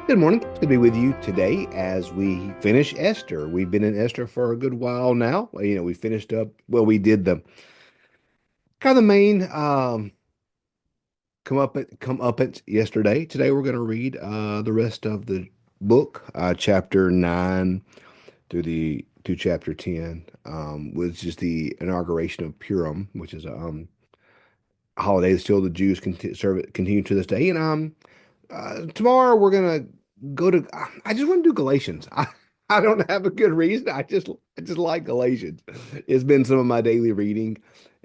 Good morning. It's good to be with you today as we finish Esther. We've been in Esther for a good while now. We finished up, well, we did the kind of the main come up at yesterday. Today we're going to read the rest of the book, chapter 9 to chapter 10, which is the inauguration of Purim, which is a holiday that still the Jews continue to this day. And tomorrow we're gonna go to. I just want to do Galatians. I don't have a good reason. I just like Galatians. It's been some of my daily reading,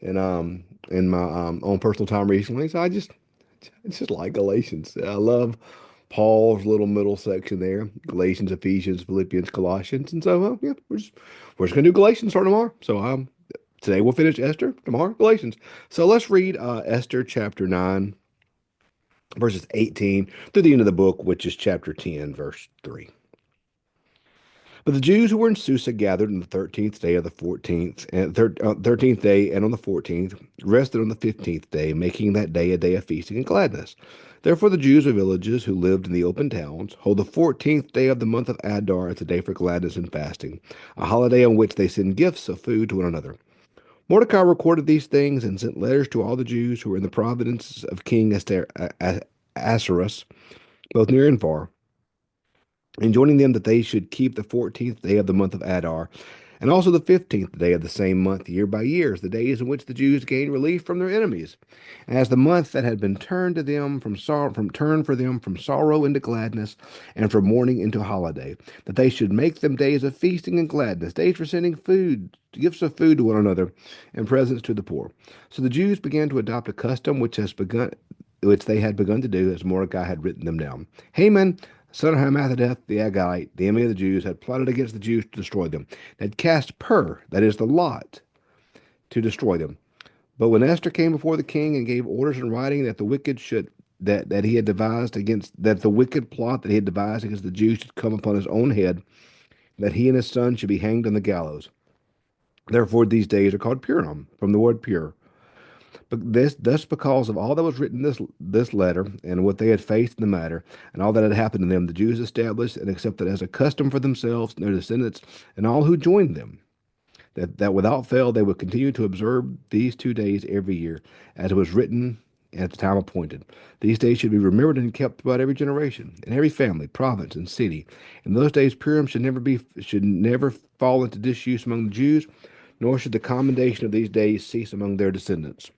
and in my own personal time recently. So I just like Galatians. I love Paul's little middle section there: Galatians, Ephesians, Philippians, Colossians, and so yeah, we're just gonna do Galatians starting tomorrow. So today we'll finish Esther. Tomorrow Galatians. So let's read Esther chapter 9 verses 18 through the end of the book, which is chapter 10, verse 3. But the Jews who were in Susa gathered on the 13th day of the 14th, and 13th day, and on the 14th, rested on the 15th day, making that day a day of feasting and gladness. Therefore, the Jews of villages who lived in the open towns hold the 14th day of the month of Adar as a day for gladness and fasting, a holiday on which they send gifts of food to one another. Mordecai recorded these things and sent letters to all the Jews who were in the province of King Esther, Ahasuerus, both near and far, enjoining them that they should keep the 14th day of the month of Adar, and also the 15th day of the same month, year by year, as the days in which the Jews gained relief from their enemies, as the month that had been turned to them from sorrow, from turned for them from sorrow into gladness, and from mourning into holiday, that they should make them days of feasting and gladness, days for sending food, gifts of food to one another, and presents to the poor. So the Jews began to adopt a custom which they had begun to do, as Mordecai had written them down. Haman, son of Hammedatha the Agagite, the enemy of the Jews, had plotted against the Jews to destroy them, had cast pur, that is the lot, to destroy them. But when Esther came before the king and gave orders in writing that the wicked should that he had devised against that the wicked plot that he had devised against the Jews should come upon his own head, that he and his son should be hanged on the gallows. Therefore these days are called Purim, from the word pure. But thus because of all that was written in this letter, and what they had faced in the matter, and all that had happened to them, the Jews established and accepted as a custom for themselves and their descendants and all who joined them, that without fail they would continue to observe these 2 days every year, as it was written at the time appointed. These days should be remembered and kept throughout every generation, in every family, province, and city. In those days Purim should never fall into disuse among the Jews, nor should the commendation of these days cease among their descendants.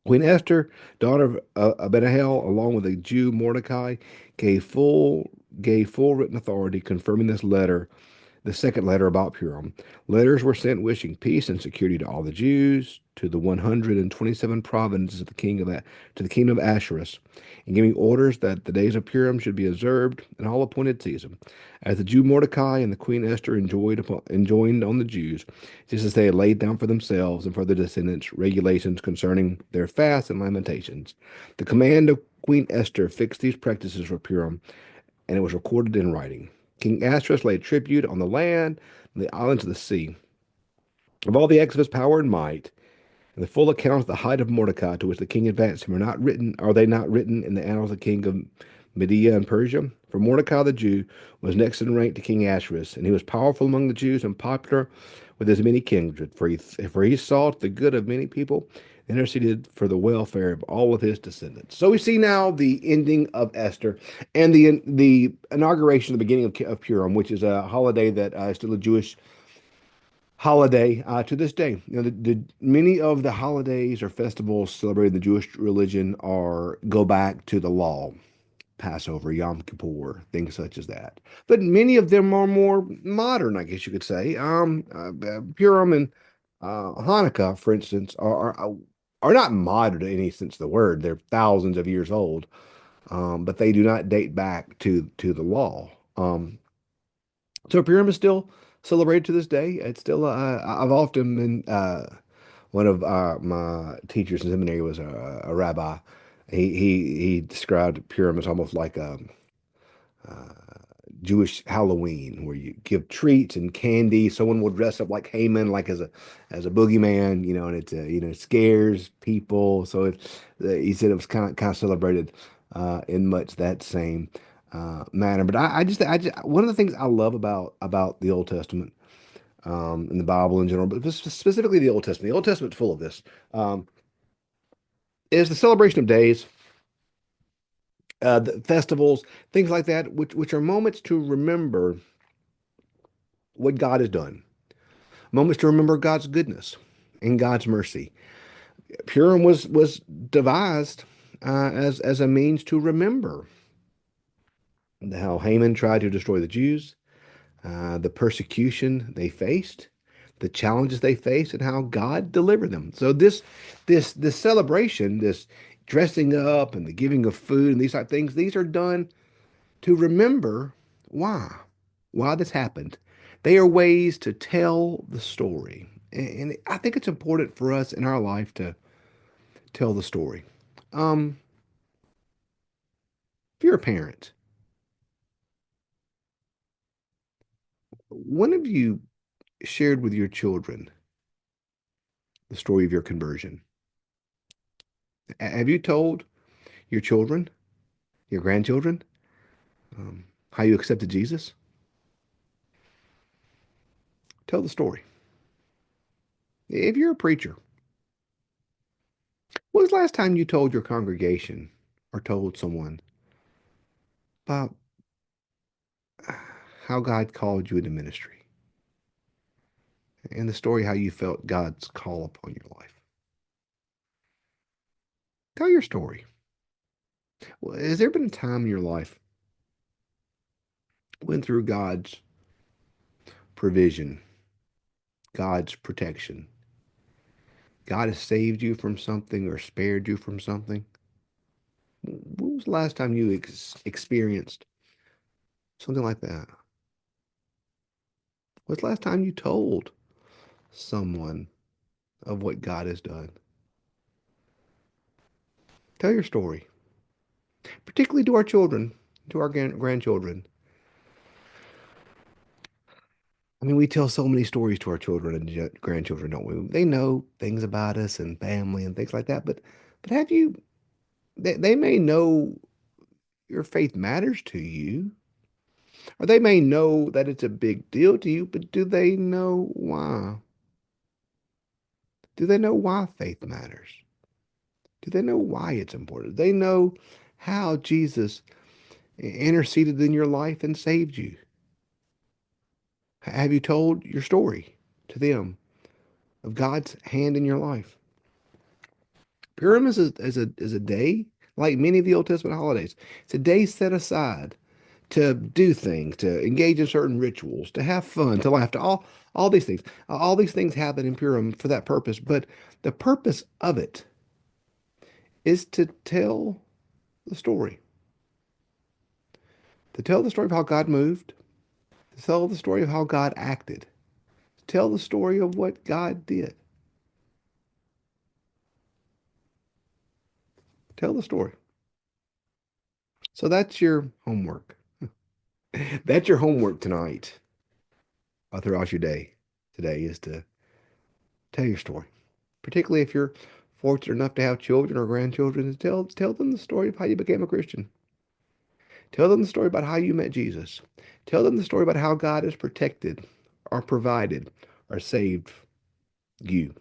Queen Esther, daughter of Abihail, along with a Jew Mordecai, gave full gave full written authority confirming this letter, the second letter about Purim. Letters were sent wishing peace and security to all the Jews, to the 127 provinces of the king of to the kingdom of Asherus, and giving orders that the days of Purim should be observed in all appointed season, as the Jew Mordecai and the queen Esther enjoined on the Jews, just as they had laid down for themselves and for their descendants regulations concerning their fasts and lamentations. The command of Queen Esther fixed these practices for Purim, and it was recorded in writing. King Ahasuerus laid tribute on the land and the islands of the sea, of all the acts of his power and might, and the full account of the height of Mordecai to which the king advanced him are they not written in the annals of the king of Media and Persia? For Mordecai the Jew was next in rank to King Ahasuerus, and he was powerful among the Jews and popular with his many kindred, for he sought the good of many people, and interceded for the welfare of all of his descendants. So we see now the ending of Esther and the inauguration, the beginning of Purim, which is a holiday that is still a Jewish holiday to this day. Many of the holidays or festivals celebrated in the Jewish religion are go back to the law. Passover, Yom Kippur, things such as that. But many of them are more modern, I guess you could say. Purim and Hanukkah, for instance, are not modern in any sense of the word. They're thousands of years old, but they do not date back to the law. So Purim is still celebrated to this day. It's still I've often been one of my teachers in seminary was a rabbi. He described Purim as almost like a uh, Jewish Halloween, where you give treats and candy. Someone will dress up like Haman, like as a boogeyman, and it scares people. So he said it was kind of celebrated in much that same. manner. But one of the things I love about the Old Testament, and the Bible in general, but specifically the Old Testament. The Old Testament's full of this. Um, is the celebration of days, the festivals, things like that, which are moments to remember what God has done, moments to remember God's goodness and God's mercy. Purim was devised as a means to remember how Haman tried to destroy the Jews, the persecution they faced, the challenges they faced, and how God delivered them. So this celebration, this dressing up and the giving of food and these type of things, these are done to remember why this happened. They are ways to tell the story. And I think it's important for us in our life to tell the story. Um, if you're a parent, when have you shared with your children the story of your conversion? Have you told your children, your grandchildren, how you accepted Jesus? Tell the story. If you're a preacher, when was the last time you told your congregation or told someone about how God called you into ministry and the story how you felt God's call upon your life? Tell your story. Well, has there been a time in your life when through God's provision, God's protection, God has saved you from something or spared you from something? When was the last time you experienced something like that? When's the last time you told someone of what God has done? Tell your story, particularly to our children, to our grandchildren. I mean, we tell so many stories to our children and grandchildren, don't we? They know things about us and family and things like that, but have you, they may know your faith matters to you, or they may know that it's a big deal to you, but do they know why? Do they know why faith matters? Do they know why it's important? Do they know how Jesus interceded in your life and saved you? Have you told your story to them of God's hand in your life? Purim is a day like many of the Old Testament holidays. It's a day set aside to do things, to engage in certain rituals, to have fun, to laugh, to all these things. All these things happen in Purim for that purpose, but the purpose of it is to tell the story, to tell the story of how God moved, to tell the story of how God acted, to tell the story of what God did. Tell the story. So that's your homework. That's your homework tonight, throughout your day. Today is to tell your story, particularly if you're fortunate enough to have children or grandchildren. To tell them the story of how you became a Christian. Tell them the story about how you met Jesus. Tell them the story about how God has protected, or provided, or saved you.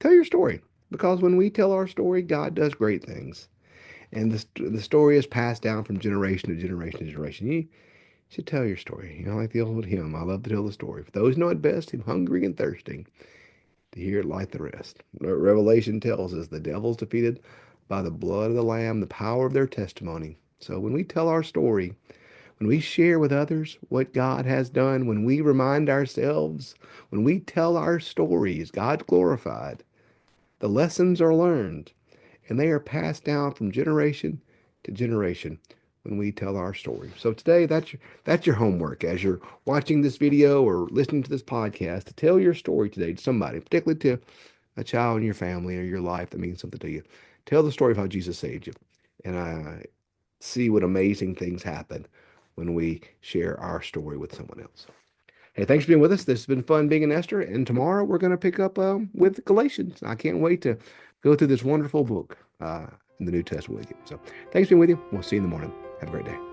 Tell your story, because when we tell our story, God does great things. And the story is passed down from generation to generation to generation. You should tell your story. You know, like the old hymn, I love to tell the story. For those know it best, I'm hungry and thirsting to hear it like the rest. Revelation tells us the devil's defeated by the blood of the Lamb, the power of their testimony. So when we tell our story, when we share with others what God has done, when we remind ourselves, when we tell our stories, God's glorified, the lessons are learned, and they are passed down from generation to generation when we tell our story. So today, that's your homework as you're watching this video or listening to this podcast, to tell your story today to somebody, particularly to a child in your family or your life that means something to you. Tell the story of how Jesus saved you. And I see what amazing things happen when we share our story with someone else. Hey, thanks for being with us. This has been fun being an Esther. And tomorrow we're going to pick up with Galatians. I can't wait to go through this wonderful book in the New Testament with you. So thanks for being with you. We'll see you in the morning. Have a great day.